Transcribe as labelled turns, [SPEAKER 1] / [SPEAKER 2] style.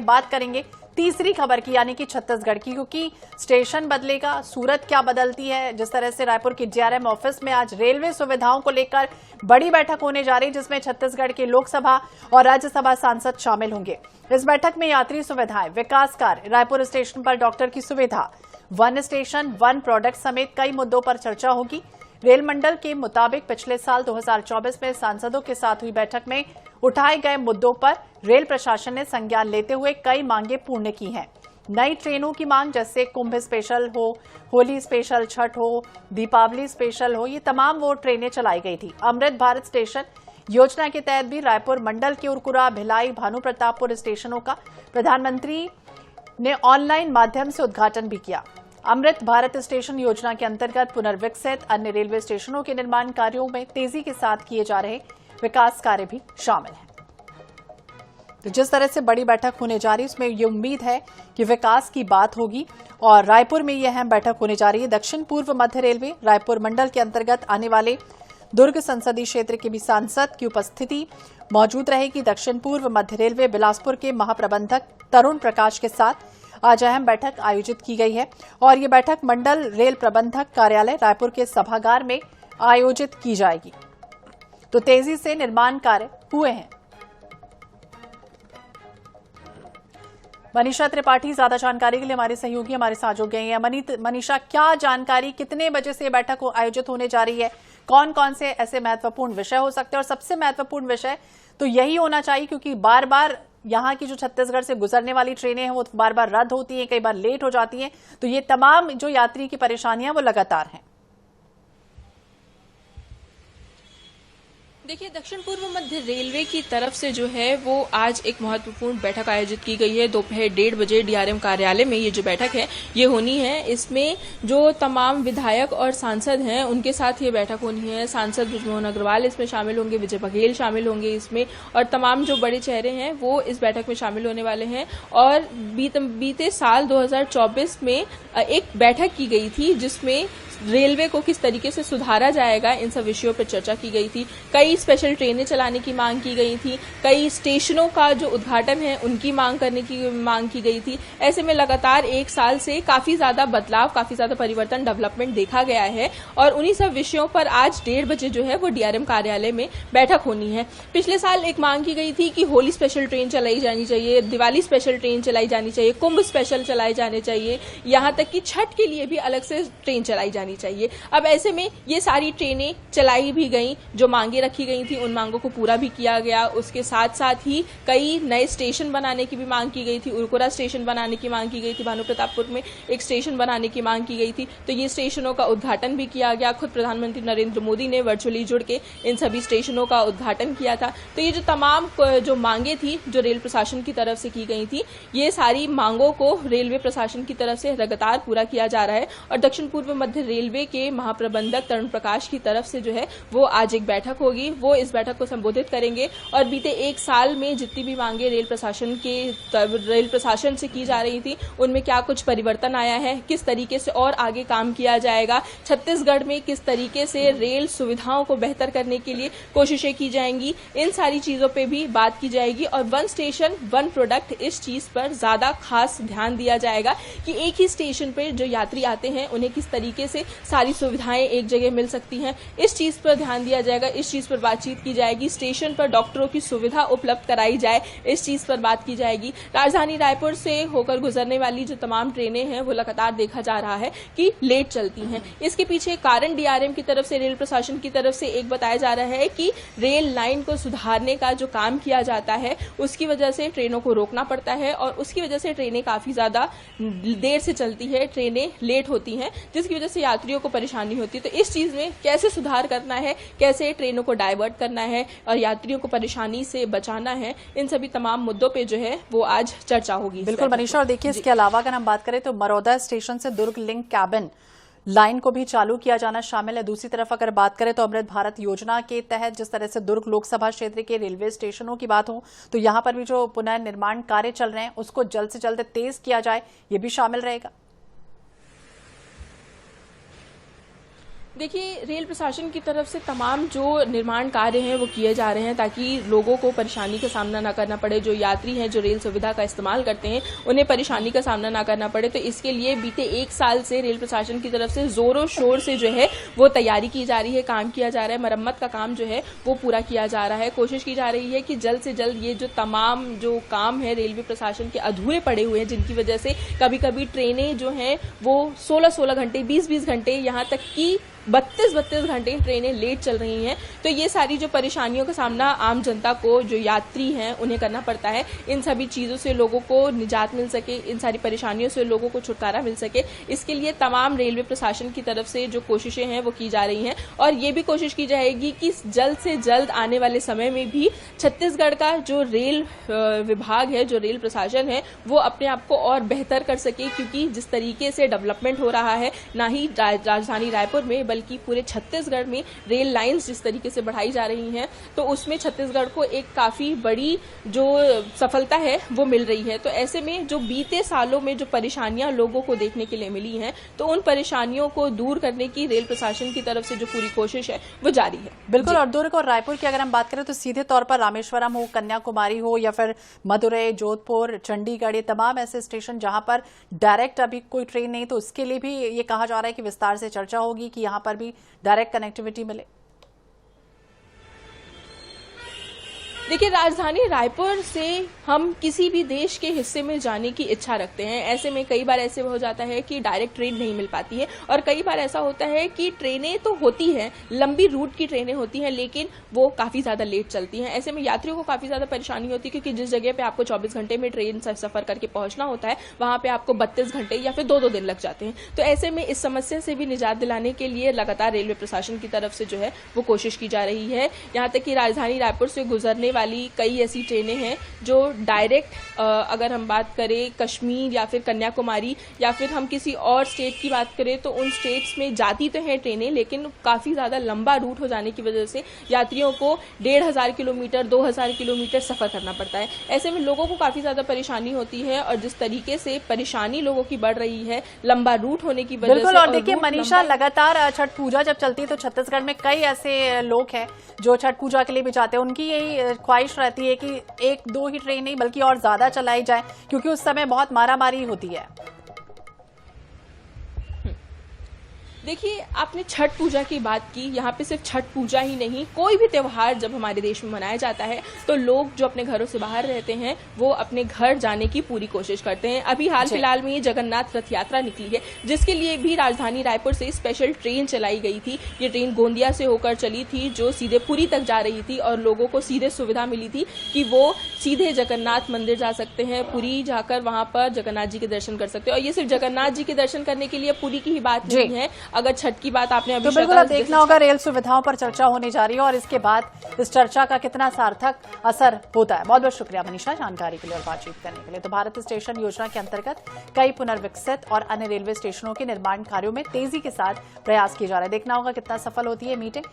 [SPEAKER 1] बात करेंगे तीसरी खबर की, यानी कि छत्तीसगढ़ की, क्योंकि स्टेशन बदलेगा, सूरत क्या बदलती है। जिस तरह से रायपुर की डीआरएम ऑफिस में आज रेलवे सुविधाओं को लेकर बड़ी बैठक होने जा रही, जिसमें छत्तीसगढ़ के लोकसभा और राज्यसभा सांसद शामिल होंगे। इस बैठक में यात्री सुविधाएं, विकास कार्य, रायपुर स्टेशन पर डॉक्टर की सुविधा, वन स्टेशन वन प्रोडक्ट समेत कई मुद्दों पर चर्चा होगी। रेल मंडल के मुताबिक पिछले साल 2024 में सांसदों के साथ हुई बैठक में उठाए गए मुद्दों पर रेल प्रशासन ने संज्ञान लेते हुए कई मांगे पूर्ण की हैं। नई ट्रेनों की मांग, जैसे कुंभ स्पेशल हो, होली स्पेशल, छठ हो, दीपावली स्पेशल हो, ये तमाम वो ट्रेनें चलाई गई थी। अमृत भारत स्टेशन योजना के तहत भी रायपुर मंडल के उरकुरा, भिलाई, भानु प्रतापपुर स्टेशनों का प्रधानमंत्री ने ऑनलाइन माध्यम से उद्घाटन भी किया। अमृत भारत स्टेशन योजना के अंतर्गत पुनर्विकसित अन्य रेलवे स्टेशनों के निर्माण कार्यों में तेजी के साथ किए जा रहे विकास कार्य भी शामिल हैं। तो जिस तरह से बड़ी बैठक होने जा रही है, उसमें ये उम्मीद है कि विकास की बात होगी। और रायपुर में यह अहम बैठक होने जा रही है। दक्षिण पूर्व मध्य रेलवे रायपुर मंडल के अंतर्गत आने वाले दुर्ग संसदीय क्षेत्र के भी सांसद की उपस्थिति मौजूद रहेगी। दक्षिण पूर्व मध्य रेलवे बिलासपुर के महाप्रबंधक तरुण प्रकाश के साथ आज अहम बैठक आयोजित की गई है और ये बैठक मंडल रेल प्रबंधक कार्यालय रायपुर के सभागार में आयोजित की जाएगी। तो तेजी से निर्माण कार्य हुए हैं। मनीषा त्रिपाठी ज्यादा जानकारी के लिए हमारे सहयोगी हमारे साथ जुड़ गए हैं। मनीषा, क्या जानकारी, कितने बजे से बैठक आयोजित होने जा रही है, कौन कौन से ऐसे महत्वपूर्ण विषय हो सकते हैं? और सबसे महत्वपूर्ण विषय तो यही होना चाहिए, क्योंकि बार बार यहाँ की जो छत्तीसगढ़ से गुजरने वाली ट्रेनें हैं वो बार बार रद्द होती हैं, कई बार लेट हो जाती हैं। तो ये तमाम जो यात्री की परेशानियां वो लगातार हैं।
[SPEAKER 2] देखिए, दक्षिण पूर्व मध्य रेलवे की तरफ से जो है वो आज एक महत्वपूर्ण बैठक आयोजित की गई है। दोपहर 1:30 बजे डीआरएम कार्यालय में ये जो बैठक है ये होनी है। इसमें जो तमाम विधायक और सांसद हैं उनके साथ ये बैठक होनी है। सांसद बृजमोहन अग्रवाल इसमें शामिल होंगे, विजय बघेल शामिल होंगे इसमें, और तमाम जो बड़े चेहरे हैं वो इस बैठक में शामिल होने वाले हैं। और बीते साल 2024 में एक बैठक की गई थी जिसमें रेलवे को किस तरीके से सुधारा जाएगा, इन सब विषयों पर चर्चा की गई थी। कई स्पेशल ट्रेनें चलाने की मांग की गई थी, कई स्टेशनों का जो उद्घाटन है उनकी मांग करने की मांग की गई थी। ऐसे में लगातार एक साल से काफी ज्यादा बदलाव, काफी ज्यादा परिवर्तन, डेवलपमेंट देखा गया है और उन्हीं सब विषयों पर आज 1:30 बजे जो है वो डीआरएम कार्यालय में बैठक होनी है। पिछले साल एक मांग की गई थी कि होली स्पेशल ट्रेन चलाई जानी चाहिए, दिवाली स्पेशल ट्रेन चलाई जानी चाहिए, कुंभ स्पेशल चलाए जाने चाहिए, यहां तक कि छठ के लिए भी अलग से ट्रेन चलाई जानी चाहिए। अब ऐसे में ये सारी ट्रेनें चलाई भी गई, जो मांगे रखी गई थी उन मांगों को पूरा भी किया गया। उसके साथ साथ ही कई नए स्टेशन बनाने की भी मांग की गई थी। उरकुरा स्टेशन बनाने की मांग की गई थी, भानु प्रतापपुर में एक स्टेशन बनाने की मांग की गई थी। तो ये स्टेशनों का उद्घाटन भी किया गया। खुद प्रधानमंत्री नरेंद्र मोदी ने वर्चुअली जुड़ के इन सभी स्टेशनों का उद्घाटन किया था। तो ये जो तमाम जो मांगे थी जो रेल प्रशासन की तरफ से की गई थी, ये सारी मांगों को रेलवे प्रशासन की तरफ से लगातार पूरा किया जा रहा है। और दक्षिण पूर्व मध्य रेलवे के महाप्रबंधक तरुण प्रकाश की तरफ से जो है वो आज एक बैठक होगी, वो इस बैठक को संबोधित करेंगे और बीते एक साल में जितनी भी मांगे रेल प्रशासन से की जा रही थी उनमें क्या कुछ परिवर्तन आया है, किस तरीके से और आगे काम किया जाएगा, छत्तीसगढ़ में किस तरीके से रेल सुविधाओं को बेहतर करने के लिए कोशिशें की जाएंगी, इन सारी चीजों पे भी बात की जाएगी। और वन स्टेशन वन प्रोडक्ट, इस चीज पर ज्यादा खास ध्यान दिया जाएगा कि एक ही स्टेशन पर जो यात्री आते हैं उन्हें किस तरीके से सारी सुविधाएं एक जगह मिल सकती हैं, इस चीज पर ध्यान दिया जाएगा, इस चीज पर बातचीत की जाएगी। स्टेशन पर डॉक्टरों की सुविधा उपलब्ध कराई जाए, इस चीज पर बात की जाएगी। राजधानी रायपुर से होकर गुजरने वाली जो तमाम ट्रेनें हैं वो लगातार देखा जा रहा है कि लेट चलती हैं। इसके पीछे कारण डीआरएम की तरफ से, रेल प्रशासन की तरफ से एक बताया जा रहा है कि रेल लाइन को सुधारने का जो काम किया जाता है उसकी वजह से ट्रेनों को रोकना पड़ता है और उसकी वजह से ट्रेनें काफी ज्यादा देर से चलती है, ट्रेनें लेट होती हैं, जिसकी वजह से यात्रियों को परेशानी होती है। तो इस चीज में कैसे सुधार करना है, कैसे ट्रेनों को डाइवर्ट करना है और यात्रियों को परेशानी से बचाना है, इन सभी तमाम मुद्दों पे जो है वो आज चर्चा होगी।
[SPEAKER 1] बिल्कुल मनीषा, और देखिए इसके अलावा अगर हम बात करें तो मरौदा स्टेशन से दुर्ग लिंक कैबिन लाइन को भी चालू किया जाना शामिल है। दूसरी तरफ अगर बात करें तो अमृत भारत योजना के तहत जिस तरह से दुर्ग लोकसभा क्षेत्र के रेलवे स्टेशनों की बात हो तो यहां पर भी जो पुनर्निर्माण कार्य चल रहे हैं उसको जल्द से जल्द तेज किया जाए, ये भी शामिल रहेगा।
[SPEAKER 2] देखिए, रेल प्रशासन की तरफ से तमाम जो निर्माण कार्य हैं वो किए जा रहे हैं ताकि लोगों को परेशानी का सामना ना करना पड़े। जो यात्री हैं जो रेल सुविधा का इस्तेमाल करते हैं उन्हें परेशानी का सामना ना करना पड़े। तो इसके लिए बीते 1 साल से रेल प्रशासन की तरफ से जोरों शोर से जो है वो तैयारी की जा रही है, काम किया जा रहा है, मरम्मत का काम जो है वो पूरा किया जा रहा है। कोशिश की जा रही है कि जल्द से जल्द ये जो तमाम जो काम है रेलवे प्रशासन के अधूरे पड़े हुए हैं, जिनकी वजह से कभी कभी ट्रेनें जो हैं वो 16-16 घंटे 20-20 घंटे यहाँ तक कि 32-32 घंटे ट्रेनें लेट चल रही हैं। तो ये सारी जो परेशानियों का सामना आम जनता को, जो यात्री हैं, उन्हें करना पड़ता है। इन सभी चीज़ों से लोगों को निजात मिल सके, इन सारी परेशानियों से लोगों को छुटकारा मिल सके, इसके लिए तमाम रेलवे प्रशासन की तरफ से जो कोशिशें हैं वो की जा रही हैं। और ये भी कोशिश की जाएगी कि जल्द से जल्द आने वाले समय में भी छत्तीसगढ़ का जो रेल विभाग है, जो रेल प्रशासन है, वो अपने आप को और बेहतर कर सके। क्योंकि जिस तरीके से डेवलपमेंट हो रहा है, ना ही राजधानी रायपुर में बल्कि पूरे छत्तीसगढ़ में रेल लाइंस जिस तरीके से बढ़ाई जा रही हैं, तो उसमें छत्तीसगढ़ को एक काफी बड़ी जो सफलता है वो मिल रही है। तो ऐसे में जो बीते सालों में जो परेशानियां लोगों को देखने के लिए मिली हैं, तो उन परेशानियों को दूर करने की रेल प्रशासन की तरफ से जो पूरी कोशिश है वो जारी है।
[SPEAKER 1] बिल्कुल। और दुर्ग और रायपुर की अगर हम बात करें तो सीधे तौर पर रामेश्वरम हो, कन्याकुमारी हो या फिर मदुरई, जोधपुर, चंडीगढ़, ये तमाम ऐसे स्टेशन जहां पर डायरेक्ट अभी कोई ट्रेन नहीं, तो उसके लिए भी ये कहा जा रहा है कि विस्तार से चर्चा होगी कि यहां पर भी डायरेक्ट कनेक्टिविटी मिले।
[SPEAKER 2] देखिए, राजधानी रायपुर से हम किसी भी देश के हिस्से में जाने की इच्छा रखते हैं। ऐसे में कई बार ऐसे हो जाता है कि डायरेक्ट ट्रेन नहीं मिल पाती है, और कई बार ऐसा होता है कि ट्रेनें तो होती हैं, लंबी रूट की ट्रेनें होती हैं, लेकिन वो काफी ज्यादा लेट चलती हैं। ऐसे में यात्रियों को काफी ज्यादा परेशानी होती है, क्योंकि जिस जगह पे आपको 24 घंटे में ट्रेन से सफर करके पहुंचना होता है, वहां पे आपको 32 घंटे या फिर 2-2 दिन लग जाते हैं। तो ऐसे में इस समस्या से भी निजात दिलाने के लिए लगातार रेलवे प्रशासन की तरफ से जो है वो कोशिश की जा रही है। यहाँ तक कि राजधानी रायपुर से गुजरने वाली कई ऐसी ट्रेनें हैं जो डायरेक्ट, अगर हम बात करें कश्मीर या फिर कन्याकुमारी या फिर हम किसी और स्टेट की बात करें, तो उन स्टेट्स में जाती तो हैं ट्रेनें, लेकिन काफी ज्यादा लंबा रूट हो जाने की वजह से यात्रियों को 1500 किलोमीटर 2000 किलोमीटर सफर करना पड़ता है। ऐसे में लोगों को काफी ज्यादा परेशानी होती है, और जिस तरीके से परेशानी लोगों की बढ़ रही है लंबा रूट होने की वजह से।
[SPEAKER 1] बिल्कुल। और देखिए मनीषा, लगातार छठ पूजा जब चलती है तो छत्तीसगढ़ में कई ऐसे लोग हैं जो छठ पूजा के लिए भी जाते हैं। उनकी यही ख्वाहिश रहती है कि 1-2 ही ट्रेन नहीं बल्कि और ज्यादा चलाई जाए, क्योंकि उस समय बहुत मारामारी होती है।
[SPEAKER 2] देखिए, आपने छठ पूजा की बात की। यहाँ पे सिर्फ छठ पूजा ही नहीं, कोई भी त्योहार जब हमारे देश में मनाया जाता है तो लोग जो अपने घरों से बाहर रहते हैं वो अपने घर जाने की पूरी कोशिश करते हैं। अभी हाल फिलहाल में ये जगन्नाथ रथ यात्रा निकली है, जिसके लिए भी राजधानी रायपुर से स्पेशल ट्रेन चलाई गई थी। ये ट्रेन गोंदिया से होकर चली थी, जो सीधे पुरी तक जा रही थी, और लोगों को सीधे सुविधा मिली थी कि वो सीधे जगन्नाथ मंदिर जा सकते हैं, पुरी जाकर वहां पर जगन्नाथ जी के दर्शन कर सकते हैं। और ये सिर्फ जगन्नाथ जी के दर्शन करने के लिए पुरी की ही बात नहीं है। अगर छठ की बात आपने अभी
[SPEAKER 1] तो बिल्कुल अब देखना होगा, रेल सुविधाओं पर चर्चा होने जा रही है और इसके बाद इस चर्चा का कितना सार्थक असर होता है। बहुत बहुत शुक्रिया मनीषा जानकारी के लिए और बातचीत करने के लिए। तो भारत स्टेशन योजना के अंतर्गत कई पुनर्विकसित और अन्य रेलवे स्टेशनों के निर्माण कार्यों में तेजी के साथ प्रयास किए जा रहे हैं। देखना होगा कितना सफल होती है मीटिंग।